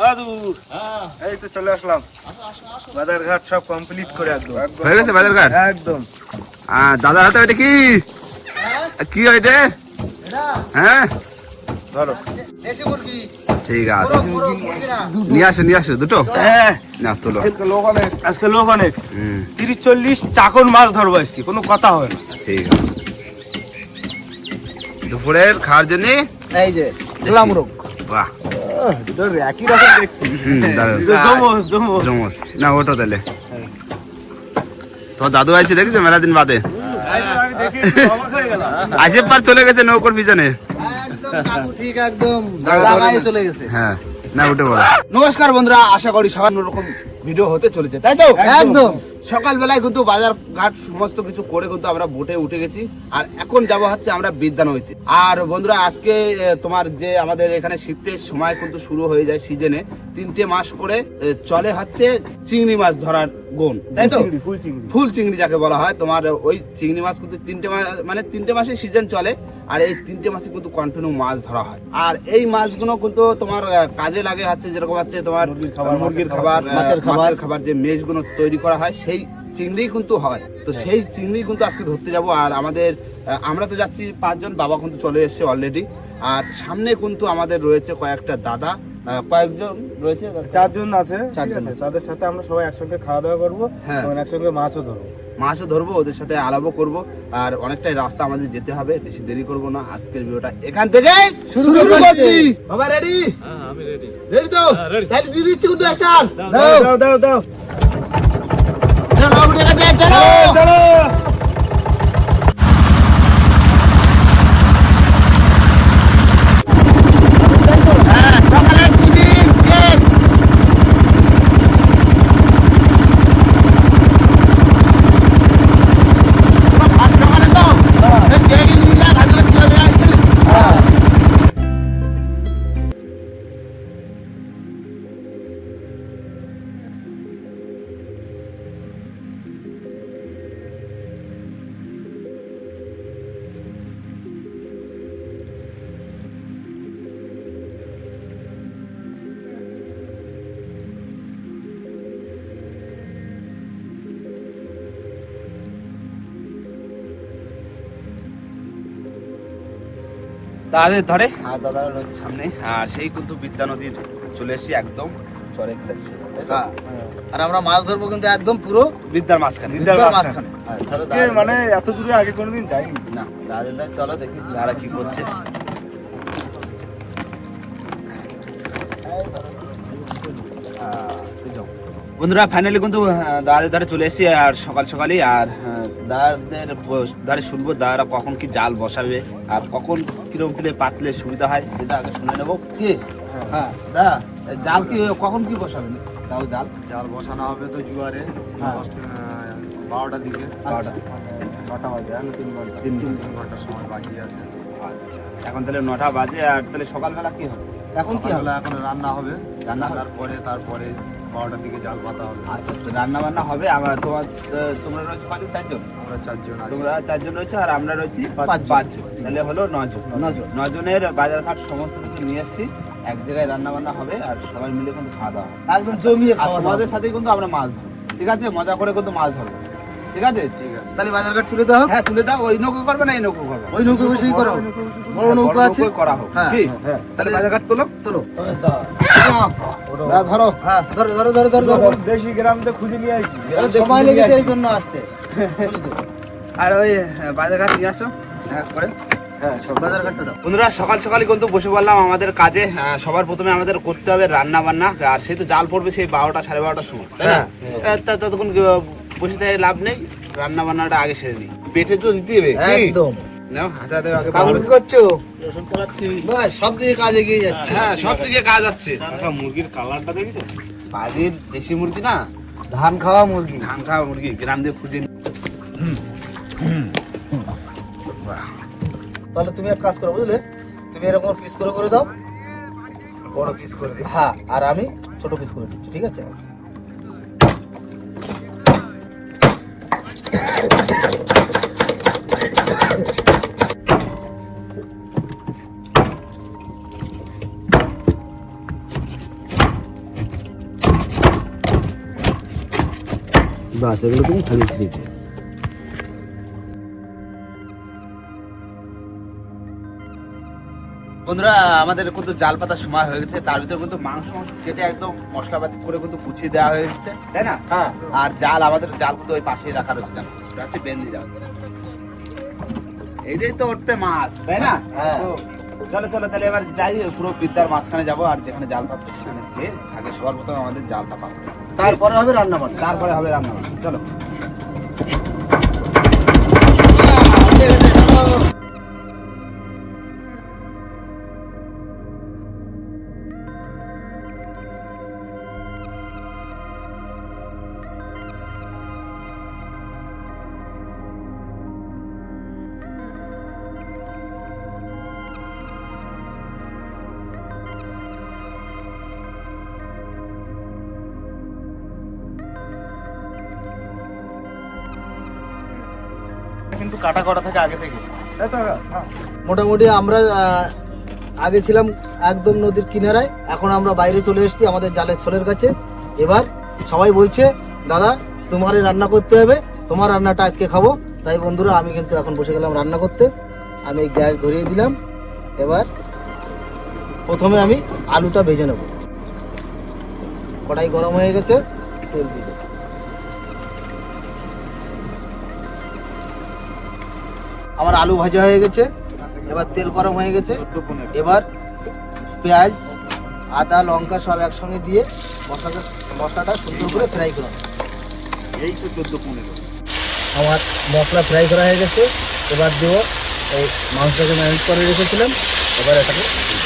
দাদু এই তো চলে আসলাম বাজার ঘাট সব কমপ্লিট করে একদম হয়ে গেছে বাজার ঘাট একদম। দাদার হাতে এটা কি কি এটা? হ্যাঁ ধরো ঠিক আছে নিয়ে আসো দুটো। হ্যাঁ না তোলো আজকে লোক অনেক 30-40 চাকর মাছ ধরবো আজকে, কোনো কথা হবে না। ঠিক আছে দুপুরের খাওয়ার জন্য এই যে গোলামরোগ বাহ একই রকম দেখছি। জমস না ওটো তাহলে তো দাদু আইছে দেখেছো মেলা দিন বাদে আজে পার চলে গেছে নৌকর পিছনে ঠিক একদম জায়গায় চলে গেছে। হ্যাঁ না উঠে বলো। নমস্কার বন্ধুরা, আশা করি সবার রকম ভিডিও হতে চলেছে, তাই তো? একদম সকালবেলায় কিন্তু বাজার ঘাট সমস্ত কিছু করে কিন্তু আমরা বোটে উঠে গেছি, আর এখন যাব হচ্ছে আমরা বিদ্যানগরীতে। আর বন্ধুরা আজকে তোমার যে আমাদের এখানে শীতের সময় কিন্তু শুরু হয়ে যায় সিজনে 3টে মাস করে চলে হচ্ছে চিংড়ি মাছ ধরার গুণ, তাই তো? ফুল চিংড়ি যাকে বলা হয়, তোমার ওই চিংড়ি মাছ কিন্তু 3টে মাস মানে 3টে মাসে সিজন চলে, আর এই 3টে মাসে কিন্তু কন্টিনিউ মাছ ধরা হয়। আর এই মাছগুলো কিন্তু তোমার কাজে লাগে হচ্ছে যেরকম হচ্ছে তোমার মুরগির খাবার মাছের খাবার যে মেজগুলো তৈরি করা হয় সেই চিংড়ি কিন্তু হয়। তো সেই চিংড়ি কিন্তু আজকে ধরতে যাব। আর আমরা তো যাচ্ছি 5 জন, বাবা কিন্তু চলে এসেছে অলরেডি। আর সামনে কিন্তু আমাদের রয়েছে কয়েকটা দাদা, কয়েকজন রয়েছে 4 জন আছে, তাদের সাথে আমরা সবাই একসঙ্গে খাওয়া দাওয়া করবো, একসঙ্গে মাছও ধরবো, ওদের সাথে আলাপও করবো। আর অনেকটাই রাস্তা আমাদের যেতে হবে, বেশি দেরি করবো না, আজকের ভিডিওটা এখান থেকে শুরু করছি। বাবা রেডি? হ্যাঁ আমি রেডি। রেডি তো? তাহলে দিয়ে দিচ্ছি কিন্তু স্টার্ট। দাও চলো উঠে গেছে, চলো চলো। দাদাদের ধরে আর দাদারা রয়েছে সামনে, আর সেই কিন্তু বিদ্যা নদীর চলে এসেছি একদম চরে। আর আমরা মাছ ধরবো কিন্তু একদম পুরো বিদ্যার মাঝখানে। মানে এত দূরে আগে কোনোদিন যাইনি না। দাদাদের চলো দেখি দাদা কি করছে। বন্ধুরা ফাইনালি কিন্তু দাদাদের ধারে চলে এসেছি, আর সকালই। আর দাদাদের ধারে শুনবো দাদারা কখন কি জাল বসাবে আর কখন কিরকম কিলে পাতলে সুবিধা হয় সেটা আগে শুনে নেবো। কি হ্যাঁ দাদা, জাল কি কখন কি বসাবে? তাও জাল বসানো হবে তো জুয়ারে 12টার দিকে। 9টা বাজে, 3 ঘন্টা সময় বাকি আছে। আচ্ছা, এখন তাহলে 9টা বাজে। আর তাহলে সকালবেলা কি হবে? এখন কি হবে? এখন রান্না হবে, তারপরে 12টার দিকে জাল পাতা হবে। আচ্ছা, রান্না বান্না হবে। তোমরা রয়েছে 4 জন? আমরা 4 জন। তোমরা 4 জন রয়েছে আর আমরা রয়েছি 5 জন, তাহলে হলো 9 জন। 9 জনের বাজার ঘাট সমস্ত কিছু নিয়ে এসেছি, এক জায়গায় রান্না বান্না হবে আর সবাই মিলে কিন্তু খাওয়া দাওয়া হবে একদম জমিয়ে। আমাদের সাথেই কিন্তু আমরা মাছ ধরবো, ঠিক আছে? মজা করে কিন্তু মাছ ধরবো, ঠিক আছে? ঠিক আছে, তাহলে বাজার ঘাট তুলে দাও। হ্যাঁ তুলে দাও। ওই নৌকো করবে না এই নৌকো করবে? ওই নৌকো বসেই করো, বড় নৌকো আছে করা হোক। তাহলে বাজার ঘাট তোলো। ধরো। হ্যাঁ ধরো। দেশি গ্রামতে খুঁজে নিয়ে আইছি, সময় লেগেছে এই জন্য আসতে। আর ওই বাজার ঘাট নিয়ে আসো করে। বন্ধুরা সকালই কিন্তু বসে পড়লাম আমাদের কাজে। সবার প্রথমে আমাদের করতে হবে রান্না বান্না, আর সেই তো জাল পড়বে সেই 12টা 12:30টার সময়, তাই না? ততক্ষণ বসে থেকে লাভ নেই, রান্না বান্নাটা আগে সেরে নিই, পেটে তো দিতে হবে একদম। সব দিকে কাজ এগিয়ে যাচ্ছে। হ্যাঁ সব দিকে কাজ হচ্ছে। মুরগির কালারটা দেখেছো? বাড়ির দেশি মুরগি না, ধান খাওয়া মুরগি গ্রাম দিয়ে খুঁজে। তাহলে তুমি এক কাজ করো, বুঝলে? তুমি এরকম পিস করে দাও, বড় পিস করে দিই। হ্যাঁ, আর আমি ছোট পিস করে দিচ্ছি, ঠিক আছে? বাস এগুলো তুমি ছাড়িয়ে ছিঁড়ে দিও। বন্ধুরা আমাদের কিন্তু জাল পাতার সময় হয়ে গেছে, তার ভিতরে কিন্তু মাংস কেটে একদম মশলাপাতি করে কিন্তু গুছিয়ে দেওয়া হয়েছে, তাই না? হ্যাঁ। আর জাল আমাদের জাল কিন্তু ওই পাশেই রাখা রয়েছে, দেখো এটা হচ্ছে বেন্দি জাল। এইটাই তো উঠবে মাছ, তাই না? হ্যাঁ। চলো চলো তাহলে এবার যাই, পুরো বিদ্যার মাঝখানে যাবো, আর যেখানে জাল পাতবে সেখানে যে আগে সবার প্রথমে আমাদের জালটা পাতবে, তারপরে হবে রান্না বান্না। তারপরে হবে রান্না বান্না। চলো। কিন্তু কাটা করা থাকে আগে থেকে, তাই তো? হ্যাঁ। মোটামুটি আমরা আগে ছিলাম একদম নদীর কিনারায়, এখন আমরা বাইরে চলে এসেছি আমাদের জালের ছোলের কাছে। এবার সবাই বলছে দাদা তোমারই রান্না করতে হবে, তোমার রান্নাটা আজকে খাবো। তাই বন্ধুরা আমি কিন্তু এখন বসে গেলাম রান্না করতে। আমি গ্যাস ধরিয়ে দিলাম। এবার প্রথমে আমি আলুটা ভেজে নেব। কড়াই গরম হয়ে গেছে, তেল দিয়ে দেব। আমার আলু ভাজা হয়ে গেছে, এবার তেল গরম হয়ে গেছে। এবার পেঁয়াজ আদা লঙ্কা সব একসঙ্গে দিয়ে মশলাটা সুন্দর করে ফ্রাই করা হবে। এই তো 14-15। আমার মশলা ফ্রাই করা হয়ে গেছে। এবার দেবো এই মাংসটাকে ম্যারিনেট করে রেখেছিলাম, এবার এটাকে দিয়ে দেবো।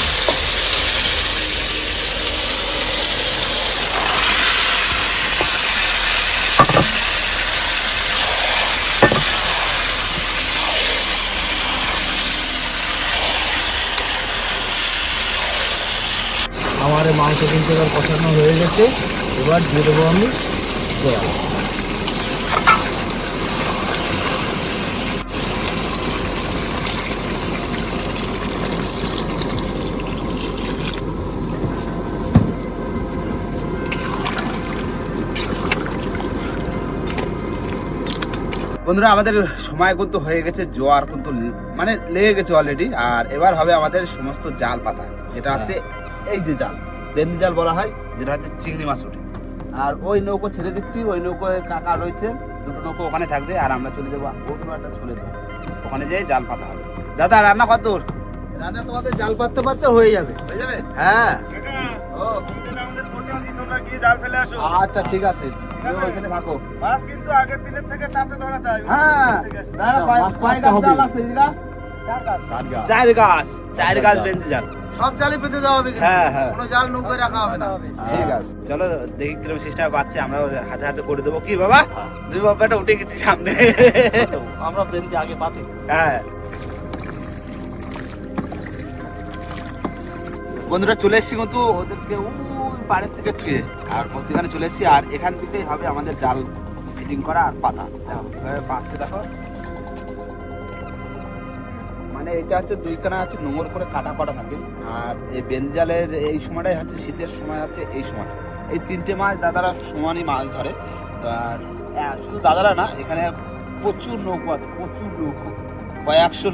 আমার এই মাংস কিন্তু এবার কষানো হয়ে গেছে। এবার দিয়ে দেবো আমি জল। বন্ধুরা আমাদের সময় কিন্তু হয়ে গেছে, জোয়ার কিন্তু মানে লেগে গেছে অলরেডি। আর এবার হবে আমাদের সমস্ত জাল পাতা, যেটা হচ্ছে এই যে জাল, বেন্দি জাল বলা হয়, যেটা হচ্ছে চিংড়ি মাছ ওঠে। আর ওই নৌকো ছেড়ে দিচ্ছি, ওই নৌকোয় কাকা রয়েছে, দুটো নৌকো ওখানে থাকবে, আর আমরা চলে যাবো অন্য একটা ছোলে দেবো, ওখানে যেয়ে জাল পাতা হবে। দাদা রান্না কত দূর? রান্না তোমাদের জাল পাততে পাততে হয়ে যাবে। হয়ে যাবে? হ্যাঁ। ও আমাদের বোটে আসি, তোমরা গিয়ে জাল ফেলে আসো। আচ্ছা ঠিক আছে, তুমি ওইখানে থাকো। মাছ কিন্তু আগের দিনের থেকে চাপে ধরা যায়। হ্যাঁ দাদা কয় গাছ জাল আছে এদিকে? 4 গাছ। 4 গাছ বেন্দি জাল। সব জালে পেতে দেওয়া হবে, হ্যাঁ হ্যাঁ কোনো জাল নৌকায় রাখা হবে না। ঠিক আছে, চলো দেখি কিরকম সিস্টেম পাচ্ছে, আমরা হাতে হাতে করে দেবো। কি বাবা, দুই বাবাটা উঠে গেছি সামনে। আমরা বেন্দি আগে পাতি। হ্যাঁ বন্ধুরা চলে এসেছি কিন্তু ওদেরকে ওই বাড়ির থেকে থুয়ে, আর মধ্যখানে চলে এসেছি। আর এখান থেকেই হবে আমাদের জাল ফিটিং করা আর পাতা। পাচ্ছে দেখো, মানে এটা হচ্ছে দুইখানা হচ্ছে নোংর করে কাটা করা থাকে। আর এই বেঞ্জালের এই সময়টাই হচ্ছে শীতের সময়, হচ্ছে এই সময়টা। এই 3টে মাস দাদারা সমানই মাছ ধরে। আর শুধু দাদারা না, এখানে প্রচুর নৌকো আছে, প্রচুর নৌকো, কয়েকশো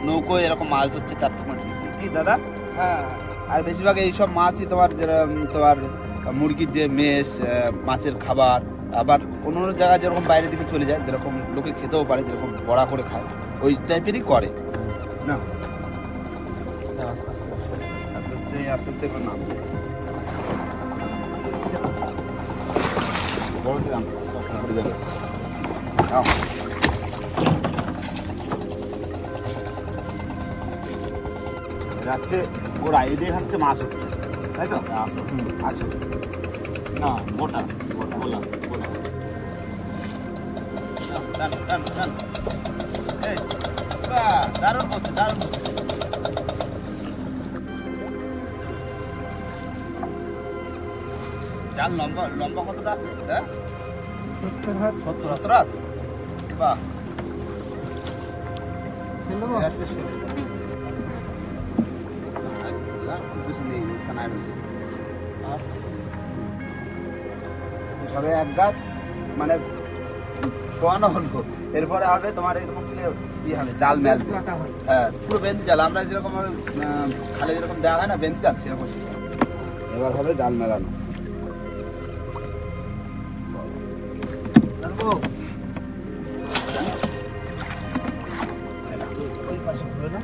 নৌকো এরকম মাছ হচ্ছে। তার তোমার কি দাদা? হ্যাঁ। আর বেশিরভাগ এইসব মাছই তোমার তোমার মুরগির যে মেষ, মাছের খাবার, আবার অন্য অন্য জায়গায় যেরকম বাইরের দিকে চলে যায়, যেরকম লোকে খেতেও পারে, যেরকম বড়া করে খায়, ওই টাইপেরই করে না। আস্তে আস্তে আস্তে আস্তে করে নাম বড় দিলাম পড়ে যাবে। যাচ্ছে ওর আইডিয়া হচ্ছে মাছ হচ্ছে, তাই তো? আচ্ছা না গোটা গোটা বললাম গোটা। দারুণ হচ্ছে, দারুণ হচ্ছে। জাল লম্বা লম্বা কতটা আছে? 70 হাত। বাহ, সবে 1 গাছ, মানে শোয়ানো হলো, এরপরে হবে তোমার এরকম কি হবে জাল মেল, হ্যাঁ পুরো বেন্দি জাল, আমরা যেরকম খালে যেরকম দেওয়া হয় না বেন্দি জাল সেরকম সিস্টেম। এবার হবে জাল মেলানো। ওই পাশে ঘুরে না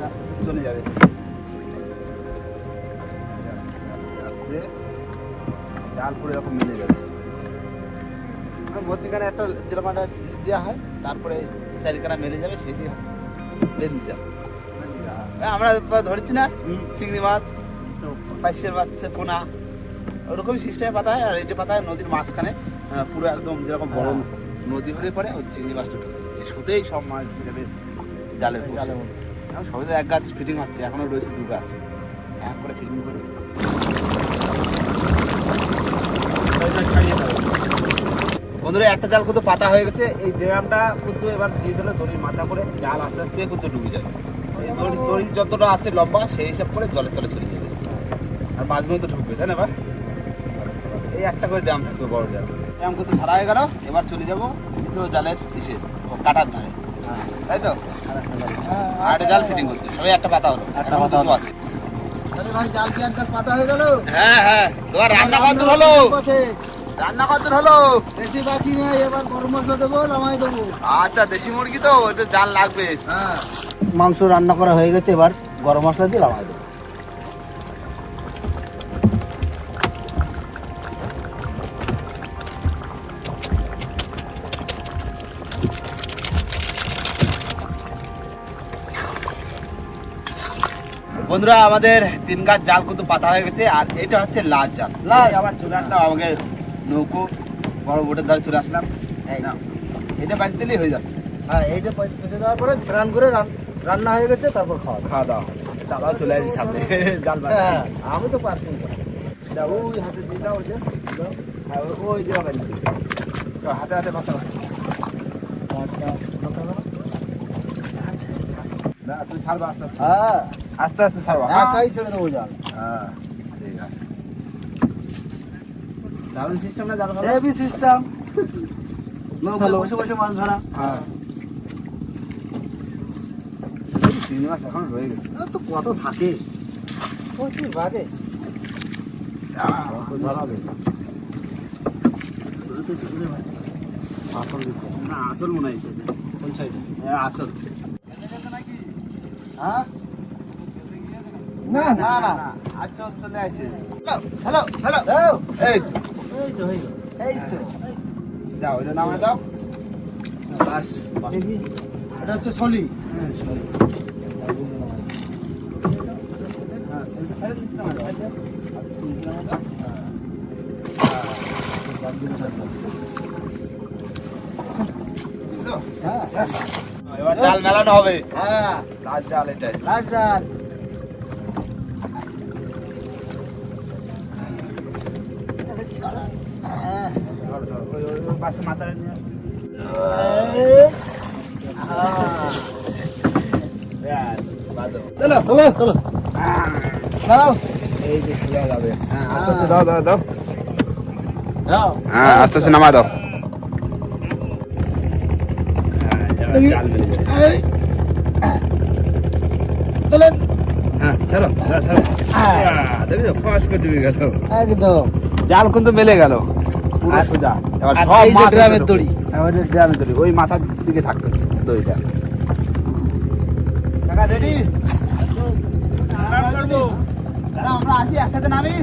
আস্তে আস্তে চলে যাবে, আস্তে জাল পুরো এরকম মিলে যাবে। মধ্যিখানে একটা যেরকম একটা ডিপ দেওয়া হয়, তারপরে চারিখানা মেলে যাবে, সেই দিয়ে বেঁধে যাবে। আমরা ধরেছি না চিংড়ি মাছ, পাইসের বাচ্চা, পোনা, ওরকমই সিস্টেমে পাতা হয়। আর এটা পাতা হয় নদীর মাঝখানে, পুরো একদম যেরকম বড় নদী হলে পরে ওই চিংড়ি মাছটা ঢুকে এই শুধুই সব মাছ যাবে জালের বসে। সবাই তো এক গাছ ফিটিং হচ্ছে, এখনো রয়েছে 2 গাছ, এক করে ফিটিং করে বন্ধুরা একটা জাল কিন্তু পাতা হয়ে গেছে। এই ড্রামটা কিন্তু এবার দিয়ে দিলে দড়ির মাথা করে জাল আস্তে আস্তে কিন্তু ডুবে যাবে। এই দড়ি যতটা আছে লম্বা সেই হিসাব করে জলের তলে চলে যাবে, আর মাছগুলো তো ঢুকবে, তাই না? বা এই একটা করে ড্রাম থাকবে, বড় ড্রাম কিন্তু সারা হয়ে গেল। এবার চলে যাবো একটু জালের ইসে কাটার ধারে, তাই তো? আর একটা জাল ফিটিং করতে সবাই একটা পাতা হলো, একটা পাতা আছে। আরে ভাই জাল কি এক গাছ পাতা হয়ে গেল? হ্যাঁ হ্যাঁ, তোমার রান্না কত হলো? রান্না কত হলো? বেশি বাকি নেই, এবার গরম মশলা দেবো, নামাই দেবো। আচ্ছা, দেশি মুরগি তো একটু জাল লাগবে। হ্যাঁ, মাংস রান্না করা হয়ে গেছে, এবার গরম মশলা দিয়ে নামাই দেবো। বন্ধুরা আমাদের 3 গাছ জাল কিন্তু পাতা হয়ে গেছে, আর এটা হচ্ছে লাল জাল। আবার চলে আসলাম আমাকে নৌকো বড় বোটের ধারে চলে আসলাম। এটা বাড়ি দিলেই হয়ে যাচ্ছে। হ্যাঁ, এইটা পেটে দেওয়ার পরে স্নান করে রান্না হয়ে গেছে, তারপর খাওয়া দাওয়া চালাও চলে আসি সামনে জাল বাড়ি। হ্যাঁ, আমি তো পারছি না। ওই হাতে দিয়ে দাও, ওই যে হ্যাঁ, ওই যে হাতে হাতে বসা না, তুমি ছাড়বা আস্তে আস্তে, হ্যাঁ, আস্তে আস্তে ছাড়বা। একাই ছেড়ে দেবো জাল। হ্যাঁ ঠিক আছে, দারুণ সিস্টেম না জাল? হেভি সিস্টেম, বসে বসে মাছ ধরা। হ্যাঁ, চিংড়ি মাছ এখন রয়ে গেছে। তো কত থাকে, প্রচুর বাদে ধরাবে আসল দিতে না, আসল মনে হয়েছে। কোন সাইডে? হ্যাঁ আসল। হ্যাঁ, না না না, আচ্ছা চলে আছে। হ্যালো হ্যালো, এই তো এই তো হয়ে গেল, এই তো। দাও, এটা নামে দাও। বাস, এটা হচ্ছে সলি। হ্যাঁ সরি, হ্যাঁ ছেড়ে দিচ্ছি না, আচ্ছা আস্তে ছেড়ে দিচ্ছি না। হ্যাঁ, এবার জাল মেলানো হবে। হ্যাঁ, লাল জাল এটাই। লাল জাল। হ্যাঁ, ধরো ধরো, ওই পাশে মাথাটা নিয়ে আসো। ব্যাস, বাঁধো। চলো চলো দাও। এই যে সোজা যাবে। হ্যাঁ আস্তে আস্তে দাও দাও দাও। দাও। হ্যাঁ আস্তে আস্তে নামা দাও। জাল মেলে যাবে। চলেন। হ্যাঁ ছাড়ো, হ্যাঁ ছাড়ো। দেখো ফাঁস করে ডুবে গেল। একদম জাল কিন্তু মেলে গেল পুরো সোজা। এবার আর সব এই যে মাছ গ্রামের ঢুকবে। দড়ি। হ্যাঁ, ওই যে গ্রামের দড়ি, ওই মাথার দিকে থাকবে দড়িটা। কাকা রেডি? আমরা আসি একসাথে নামি।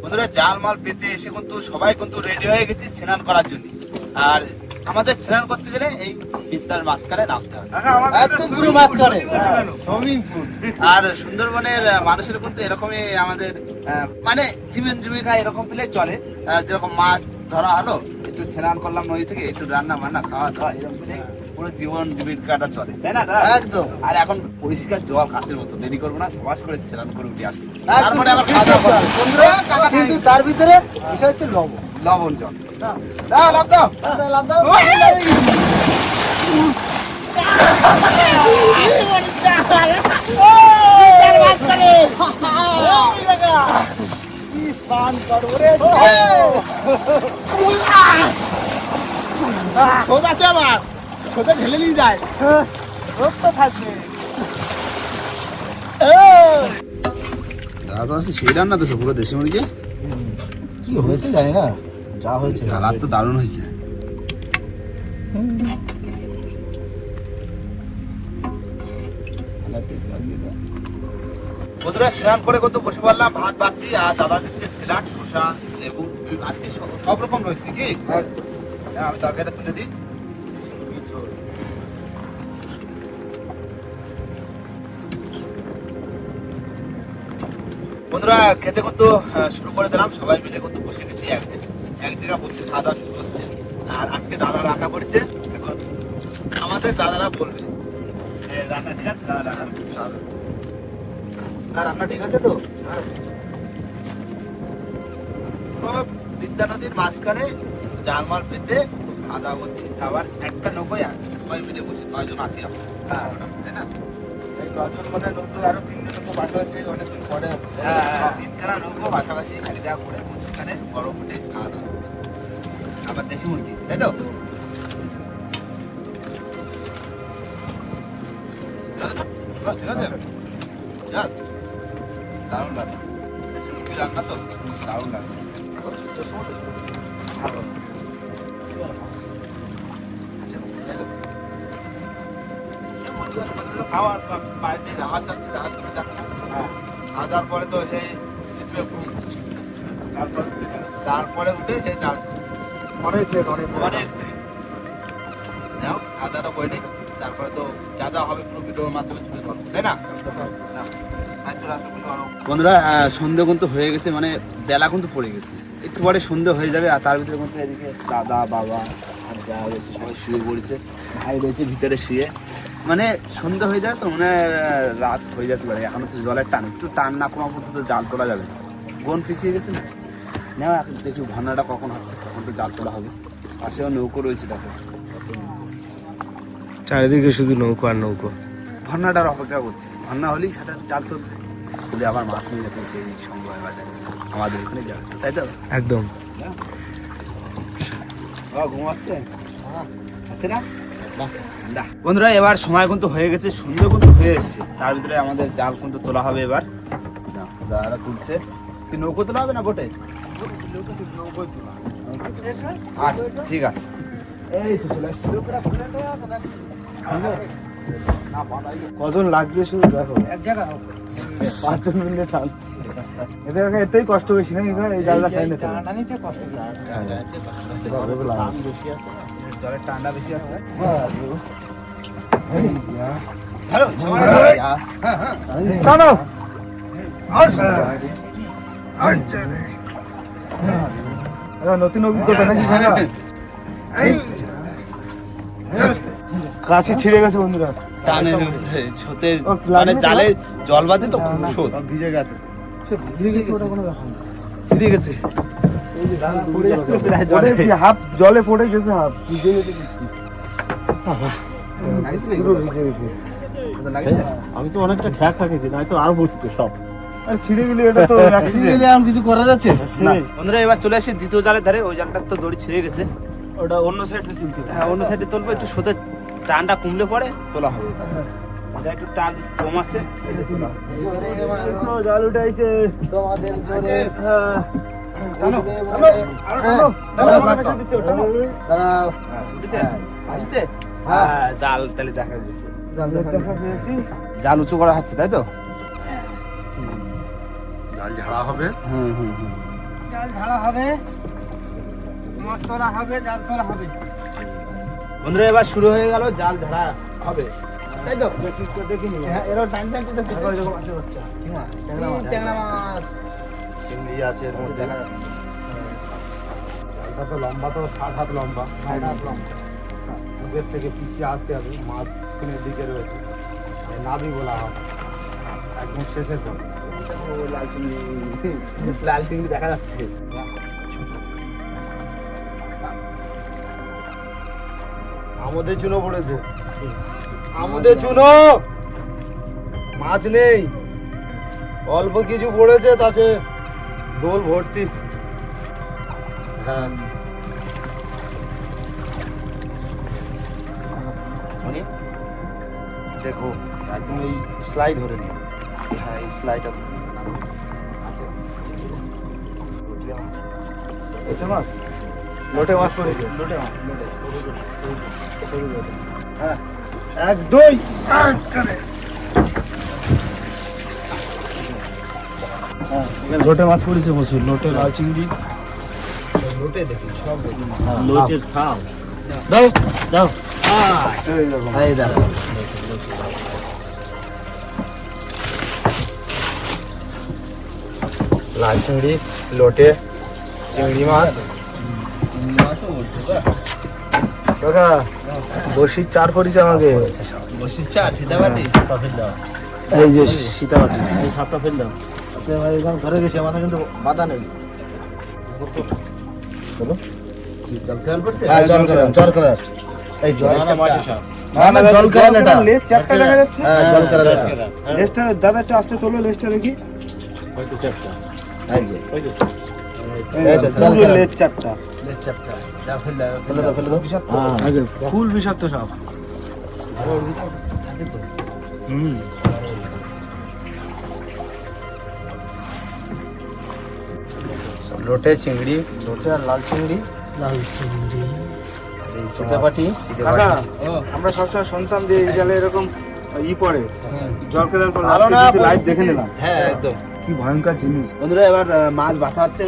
বন্ধুরা জাল মাল পেতে এসে কিন্তু সবাই কিন্তু রেডি হয়ে গেছি স্নান করার জন্য। আর আমাদের স্নান করতে গেলে এই বিদ্যার মাঝখানে নামতে হবে। একদম পুরো মাছ করে সুইমিং পুল। আর সুন্দরবনের মানুষের কিন্তু এরকমই আমাদের মানে জীবন জীবিকা এরকম পেলে চলে। যেরকম মাছ ধরা হলো, একটু স্নান করলাম নদী থেকে, একটু রান্না বান্না খাওয়া দাওয়া, এরকম পেলে পুরো জীবন জীবিকাটা চলে, তাই না? একদম। আর এখন পরিষ্কার জল কাছের মতো, দেরি করবো না, সবাস করে স্নান করে উঠে আসবো, একদম। তারপরে আবার খাওয়া দাওয়া করবো। কিন্তু তার ভিতরে বিষয় হচ্ছে লবণ। লবণ জল। দাও লাভ দাও। সোজাতে আবার সোজা ঢেলে নিয়ে যায়। দাদা তো আছে সেই রান্না তো পুরো দেশি মুরগি। কি হয়েছে জানি না, যা হয়েছে কালার তো দারুণ হয়েছে। বন্ধুরা স্নান করে কত বসে পড়লাম, ভাত বাড়তি আর দাদা দিচ্ছে স্যালাড, শসা, লেবু, আজকে সব রকম রয়েছে কি। আমি তরকারিটা তুলে দিই। বন্ধুরা খেতে কিন্তু শুরু করে দিলাম, সবাই মিলে কিন্তু বসে গেছি একদিকে বসে খাওয়া দাওয়া শুরু হচ্ছে। আর আজকে দাদা রান্না করেছে, এখন আমাদের দাদারা বলবে রান্না ঠিক আছে, দাদা রান্না ঠিক আছে তো। বিদ্যা নদীর মাঝখানে জালমাল পেতে খাওয়া দাওয়া করছি, খাবার একটা নৌকোয় সবাই মিলে বসে 9 জন আছি আমরা, তাই না? এই 9 জন মানে নৌকো আরো 3 জন নৌকো বাসা আছে, অনেকদিন পরে আছে। তিনখানা নৌকো পাশাপাশি খালি যা করে মধ্যখানে গরম উঠে খাওয়া দাওয়া হচ্ছে। আবার দেশি মুরগি, তাই তো? ঠিক আছে, জাস্ট দারুণ লাগে। দেশি মুরগি রান্না তো দারুণ লাগে, ভালো। খাওয়ার বাড়িতে জাহাজ যাচ্ছে, জাহাজ তুমি দেখো না? খাওয়া দাওয়ার পরে তো সেই ঘুম, তারপরে উঠে সেই জাল অনেক লেট, অনেক অনেক নাও খাওয়া দাওয়াটা করে নিই, তারপরে তো যা যা হবে পুরো ভিডিওর মাধ্যমে তুলে ধরবো, তাই না? বন্ধুরা সন্ধে কিন্তু হয়ে গেছে, মানে বেলা কিন্তু পড়ে গেছে, একটু পরে সন্ধে হয়ে যাবে। আর তার ভিতরে কিন্তু এদিকে দাদা বাবা আর যা রয়েছে সবাই শুয়ে পড়েছে, ভাই রয়েছে ভিতরে শুয়ে, মানে সন্ধে হয়ে যায় তো মানে রাত হয়ে যেতে পারে। এখন তো জলের টান, একটু টান না কমা পর্যন্ত জাল তোলা যাবে না, বোন পিছিয়ে গেছে না। নেওয়া এখন দেখি ভান্নাটা কখন হচ্ছে, তখন তো জাল তোলা হবে। পাশেও নৌকো রয়েছে, দেখো চারিদিকে শুধু নৌকো আর নৌকো। ভান্নাটার অপেক্ষা করছে, ভান্না হলেই সেটা জাল তুলবে, তুলে আবার মাছ নিয়ে যেতে সেই সময় বাজারে আমাদের এখানে যাবে, তাই তো? একদম। ঘুমাচ্ছে হচ্ছে না। বন্ধুরা এবার সময় কিন্তু হয়ে গেছে, সন্ধ্যে কিন্তু হয়ে এসছে, তার ভিতরে আমাদের জাল কিন্তু তোলা হবে এবার। দাদারা তুলছে, কি নৌকো তোলা হবে না বোটে? আচ্ছা ঠিক আছে, এই তো চলে আসছে। কজন লাগছে শুধু দেখো, 5 জন মিলে টান। এতেই কষ্ট বেশি না, এই জায়গাটা টাইনে জলের ঠান্ডা বেশি আছে। নতুন অভিজ্ঞতা নাকি? কাছে ছিঁড়ে গেছে বন্ধুরা, টানে ছোতে মানে জালে জল বাঁধে তো স্রোত ভিজে গেছে। ছিঁড়ে গেছে, হাফ জলে পড়ে গেছে, হাফ ভিজে গেছে। পুরো ভিজে গেছে। আমি তো অনেকটা ঠ্যাক রাখেছি, না তো আরো বসতো সব। আর ছিঁড়ে গেলে এটা তো অ্যাক্সিডেন্ট, এখন কিছু করার আছে? বন্ধুরা এবার চলে আসি দ্বিতীয় জালের ধারে। ওই জালটার তো দড়ি ছিঁড়ে গেছে, ওটা অন্য সাইডে তুলতে হবে। হ্যাঁ অন্য সাইডে তুলবো, একটু সোতে টানটা কমলে পরে তোলা হবে। এটা একটু টান কম আছে, এটা তোলা হবে। জাল উঠাইছে তোমাদের জোরে। হ্যাঁ, দাঁড়াও। আসছে? হ্যাঁ জাল তাহলে দেখা গেছে, দেখা পেয়েছি। জাল উঁচু করা হচ্ছে তাই তো? জাল ঝাড়া হবে। জাল ঝাড়া হবে, মাছ তোলা হবে, জাল তোলা হবে। বন্ধুরা এবার শুরু হয়ে গেল, জাল ধরা হবে তাই তো? দেখিনি হ্যাঁ এরও টাইম টাইম তো ট্যাংরা মাছ চিংড়ি আছে এর মধ্যে। দেখা যাচ্ছে। জালটা তো লম্বা, তো 60 হাত লম্বা, 60 হাত লম্বা। ওদের থেকে পিছিয়ে আসতে হবে, মাছ স্ক্রিনের দিকে রয়েছে, নাবি বলা হয়, একদম শেষের পর। লাল চিংড়ি দেখা যাচ্ছে। আমাদের চুনো পড়েছে, আমাদের চুনো। মাছ নেই, অল্প কিছু পড়েছে, তাতে দোল ভর্তি। হ্যাঁ দেখো, একদম এই স্লাইড ধরে নি। হ্যাঁ এই স্লাইডটা ধরে নি। লোটে মাছ পড়েছে। হ্যাঁ এক দুই লোটে মাছ পড়েছে প্রচুর, লোটে লাল চিংড়ি। লোটে দেখি সব দেখি। লোটের ছাল দাও দাও। এই দেখো লাল চিংড়ি, লোটে, চিংড়ি মাছ। কাকা বসির চার পড়েছে আমাকে। বসির চার সীতাবাটি এই যে সীতাবাটি, এই সাপটা ফেল দাও। ভাই এখানে ধরে গেছে, আমাদের কিন্তু বাধা নেই। জল খেয়াল পড়ছে হ্যাঁ জল কালার, জল কালার। এই জল না না জল কালার এটা। লেজ চারটা দেখা যাচ্ছে। হ্যাঁ জল কালার এটা। লেজটা দাদা একটু আস্তে তোলো, লেজটা দেখি। এই যে এই তো জল কালার। লেজ চারটা। লেজ চাপটা যা ফেল দাও ফেলে দাও ফেলে দাও। হ্যাঁ আগে ফুল বিষাক্ত সাপ। লোটে, চিংড়ি, লোটে আর লাল চিংড়ি, এই সীতাবাটি। কাকা আমরা সবসময় শুনতাম যে এই জালে এরকম পড়ে, জল খেলার পর ভালো না, লাইভ দেখে নিলাম। হ্যাঁ একদম। কি ভয়ঙ্কর জিনিস। বন্ধুরা এবার মাছ বাছা হচ্ছে।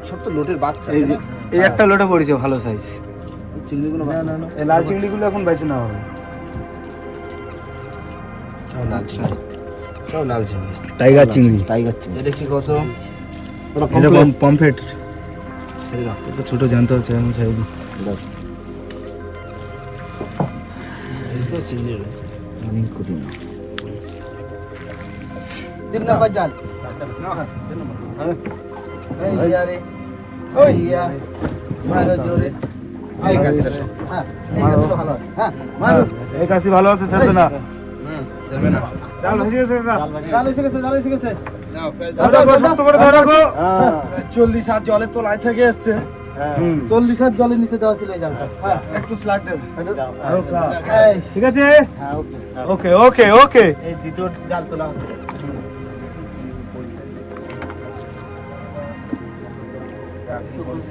সব তো লোটের বাচ্চা, এই যে এই একটা লোটে পড়েছে ভালো সাইজ। চিংড়িগুলো বাছা। এই লাল চিংড়িগুলো এখন বেঁচে নেওয়া হবে। সব লাল চিংড়ি, সব লাল চিংড়ি, টাইগার চিংড়ি। টাইগার চিংড়ি। এটা কি কত? এটা পমফ্রেট। ছেড়ে দাও। এটা ছোট জানতে হচ্ছে এমন সাইজ। এই তো চিংড়ি রয়েছে। অনেক করি না। 3 নাম্বার জাল। এই আরে ওই ইয়া মারো জোরে। এই গাছটা। হ্যাঁ এই গাছটা ভালো আছে। হ্যাঁ মারো। এই কাশি ভালো আছে, ছাড়বে না। চলবে না জাল ভেসে গেছে কাকা। জাল এসে গেছে, জাল এসে গেছে। শক্ত করে ধরে রাখো। 40 হাত জলের তলায় থেকে এসছে। 40 হাত জলের নিচে দেওয়া ছিল এই জালটা। হ্যাঁ একটু স্লাইড দেবে। এই ঠিক আছে। হ্যাঁ ওকে। ওকে ওকে ওকে। এই দ্বিতীয় জাল তোলা হচ্ছে।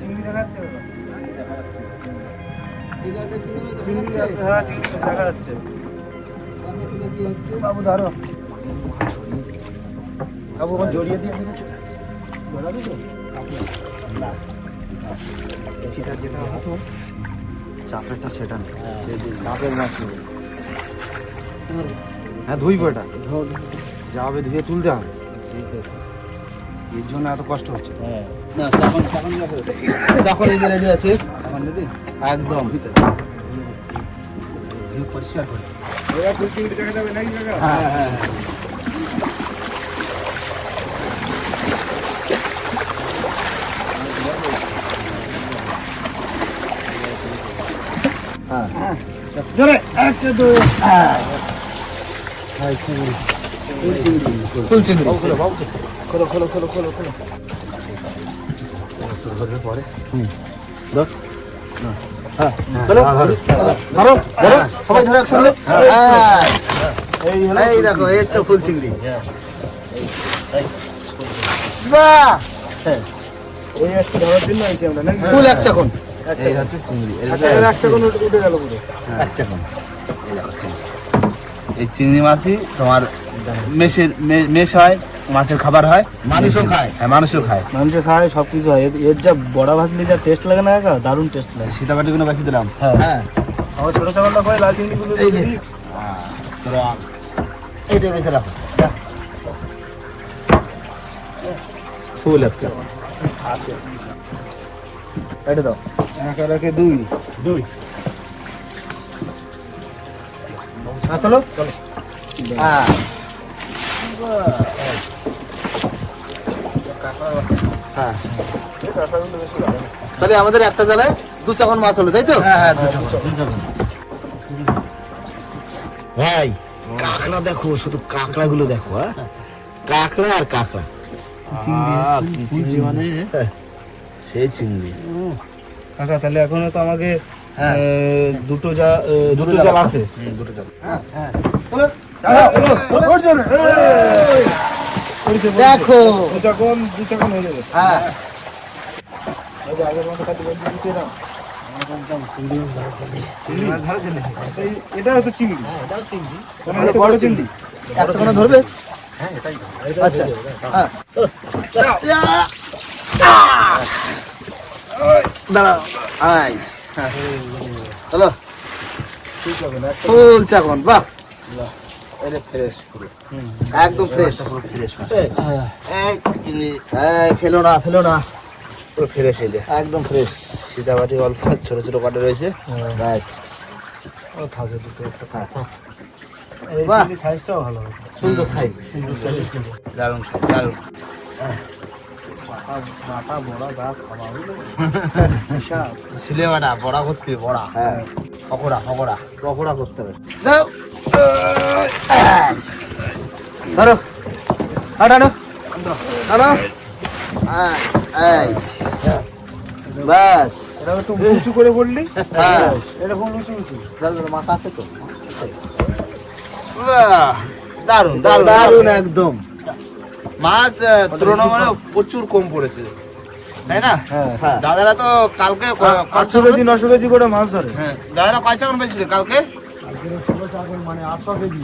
চিংড়ি দেখাচ্ছে। এই জালটা চিংড়ি চিংড়ি আছে। আছে, হ্যাঁ চিংড়ি দেখা যাচ্ছে। কি হচ্ছে? বাবু ধরো। বাবু ওখানে জড়িয়ে দিয়ে দিয়েছো। সেটা যেটা আছে চাপেরটা সেটা না, চাপের মাছ নেবে। হ্যাঁ ধুইবো এটা, যা হবে ধুয়ে তুলতে হবে। এর জন্য এত কষ্ট হচ্ছে। না চাকন চাকন চাকর এই যে রেডি আছে চাকন নেবে একদম। ধুয়ে পরিষ্কার করে। এবার ফুল চিংড়ি দেখা যাবে নাকি কাকা? হ্যাঁ হ্যাঁ জোরে 1 2 ফুল চিংড়ি। খোলো খোলো খোলো খোলো খোলো। ধরবে পরে। চলো ধরো ধরো সবাই ধরো একসঙ্গে। হ্যাঁ এই দেখো এই হচ্ছে ফুল চিংড়ি। বাহ এই আজকে ধরার জন্য আইছি আমরা নাকি? ফুল এক চাকন। এই হচ্ছে চিংড়ি। এক সেকেন্ড উঠে গেল পুরো। এক চাকন। এই চিংড়ি মাছই তোমার মেশ হয়, মাছের খাবার হয়, মানুষও খায়। হ্যাঁ মানুষও খায়। মানুষ খায়, সবকিছু হয়। এর যা বড়া ভাজলে যা টেস্ট লাগে না কাকা, দারুণ টেস্ট লাগে। সীতাবাটিগুলো বেশি দিলাম। হ্যাঁ আমার ছোট ছাগলটা খায়, লাল চিংড়িগুলো এই যে। দিই। এইটা বেঁচে রাখো। ফুল এক চাকন। এটা দাও। এক আর একে দুই। হ্যাঁ চলো হ্যাঁ হ্যাঁ তাহলে আমাদের একটা জালে 2 চাকন মাছ হলো, তাই তো? হ্যাঁ হ্যাঁ, 2 চাকন। ভাই কাঁকড়া দেখো, শুধু কাঁকড়া গুলো দেখো, হ্যাঁ কাঁকড়া আর কাঁকড়া। কি চিংড়ি মানে সেই চিংড়ি। কাকা তাহলে এখনো তো আমাকে হ্যাঁ। দুটো জাল আছে। দুটো জাল। দেখো দুটাকন হয়ে যাবে। হ্যাঁ এটা হচ্ছে চিংড়ি। এটা বড় চিংড়ি। একটা ধরবে। আচ্ছা হ্যাঁ দাঁড়াও। আই হ্যালো ফুল চাকন, বাহ ফ্রেশ একদম ফ্রেশ। ফেলো না ফেলো না, পুরো ফ্রেশ এলে একদম ফ্রেশ। সীতাবাটি অল্প ছোট ছোট কাটে রয়েছে। ব্যাস থাকে দুটো একটা থাকে। বাহ সাইজটাও ভালো হবে। সুন্দর সাইজ। দারুণ দারুণ। ছিলে বাটা বড়া করতে বড়া। হ্যাঁ পকোড়া পকোড়া। পকোড়া করতে হবে। দাও ধরো হাঁটানো ধরো। ব্যাস এটা তো উঁচু করে বললি। হ্যাঁ এরকম উঁচু উঁচু। মাছ আছে তো। দারুণ দারুণ একদম। মাছ তুলনামূলক প্রচুর কম পড়েছে, তাই না? হ্যাঁ দাদারা তো কালকে 800 কেজি 900 কেজি করে মাছ ধরে। হ্যাঁ দাদারা কয় চাকন পেয়েছিল কালকে? মানে 800 কেজি।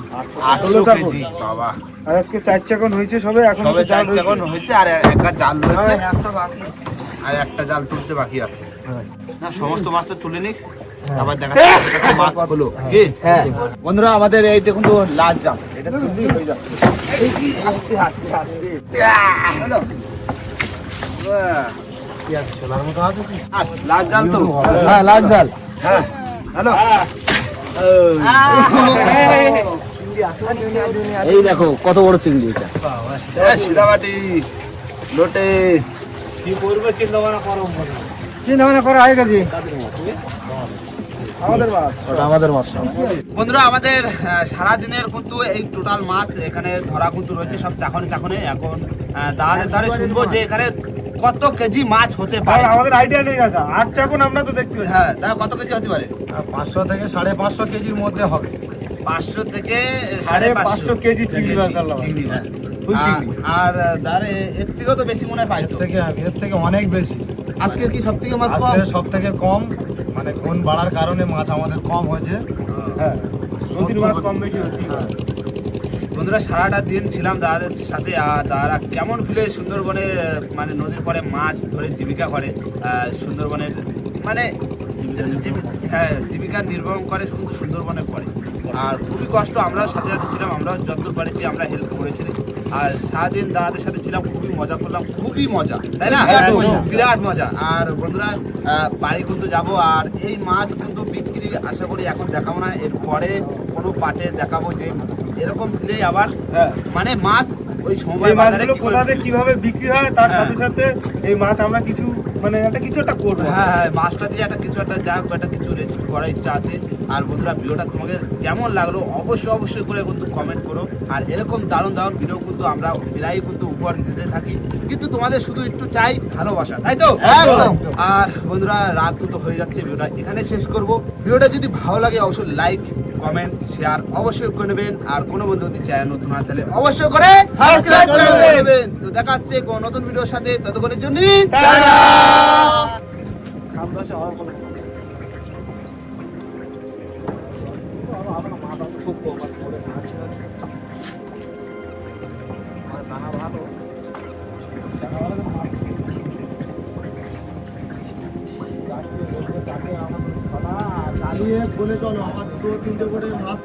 800 চাকন। কেজি বাবা। আর আজকে 4 চাকন হয়েছে সবে, এখন সবে জাল 4 চাকন হয়েছে আর একটা জাল রয়েছে একটা বাকি। আর একটা জাল তুলতে বাকি আছে। হ্যাঁ। না সমস্ত মাছ তো তুলে নিক, তারপর দেখা যাচ্ছে মাছ হলো কি। হ্যাঁ বন্ধুরা আমাদের এই দেখুন তো লাল জাম, এটা তুললেই হয়ে যাচ্ছে। আস্তে আস্তে আস্তে হ্যালো লাল জাল তো। হ্যাঁ লাল জাল। হ্যালো এই দেখো কত বড় চিংড়ি এটা। সিধাবাটি লোটে। কি করবে চিন্তা ভাবনা করা হয়ে গেছে। আমাদের মাছ। ওটা আমাদের মাছ। বন্ধুরা আমাদের সারাদিনের কিন্তু এই টোটাল মাছ এখানে ধরা কিন্তু রয়েছে সব চাকনে চাকনে। এখন দাঁড়ে দাঁড়ে শুনবো যে এখানে কত কেজি মাছ হতে পারে। আমাদের আইডিয়া নেই কাকা। 8 চাকন আমরা তো দেখতে পাচ্ছি। হ্যাঁ দাদা কত কেজি হতে পারে? 500 থেকে 550 কেজির মধ্যে হবে। 500 থেকে 550 কেজি চিংড়ি মাছ ধরলাম। চিংড়ি মাছ। ফুল চিংড়ি। আর দাঁড়ে এর থেকেও তো বেশি মনে হয় পাইছো। এর থেকে অনেক বেশি। আজকের কি সব থেকে মাছ কম? আজকে সব থেকে কম, মানে কোন বাড়ার কারণে মাছ আমাদের কম হয়েছে। হ্যাঁ নদীর মাছ কম বেশি হচ্ছে। বন্ধুরা সারাটা দিন ছিলাম দাদাদের সাথে। আর দাদারা কেমন ফিলে সুন্দরবনে মানে নদীর পরে মাছ ধরে জীবিকা করে। সুন্দরবনের মানে হ্যাঁ জীবিকা নির্বাহ করে শুধু সুন্দরবনের পরে। আর খুবই কষ্ট, আমরাও সাথে সাথে ছিলাম, আমরাও যতদূর পারেছি আমরা হেল্প করেছি। আর সারাদিন দাদাদের সাথে ছিলাম, খুবই মজা করলাম, খুবই মজা, তাই না? বিরাট মজা। আর বন্ধুরা বাড়ি কিন্তু যাব। আর এই মাছ কিন্তু বিক্রি আশা করি এখন দেখাবো না, এরপরে কোনো পাটে দেখাবো যে এরকম ফিলে আবার মানে মাছ ওই সময় এই মাছগুলো কোথাতে কিভাবে বিক্রি হয় তার সাথে সাথে এই মাছ আমরা কিছু মানে কিছু একটা করবো। হ্যাঁ মাছটা দিয়ে একটা কিছু একটা যা একটা কিছু রেসিপি করার ইচ্ছা আছে। আর বন্ধুরা ভিডিওটা তোমাকে কেমন লাগলো অবশ্যই করে কিন্তু কমেন্ট করো। আর এরকম দারুণ দারুণ ভিডিও কিন্তু আমরা প্রায় কিন্তু উপহার দিতে থাকি, কিন্তু তোমাদের শুধু একটু চাই ভালোবাসা, তাই তো? একদম। আর বন্ধুরা রাত কিন্তু হয়ে যাচ্ছে, ভিডিওটা এখানে শেষ করব। ভিডিওটা যদি ভালো লাগে অবশ্যই লাইক কমেন্ট শেয়ার অবশ্যই করে নেবেন। আর কোনো বন্ধু যদি চ্যানেল নতুন হয় তাহলে অবশ্যই করে সাবস্ক্রাইব করে নেবেন। তো দেখা হচ্ছে কোনো নতুন ভিডিওর সাথে, ততক্ষণের জন্য চালিয়ে বলে চলো আমার 2-3টে করে মাছ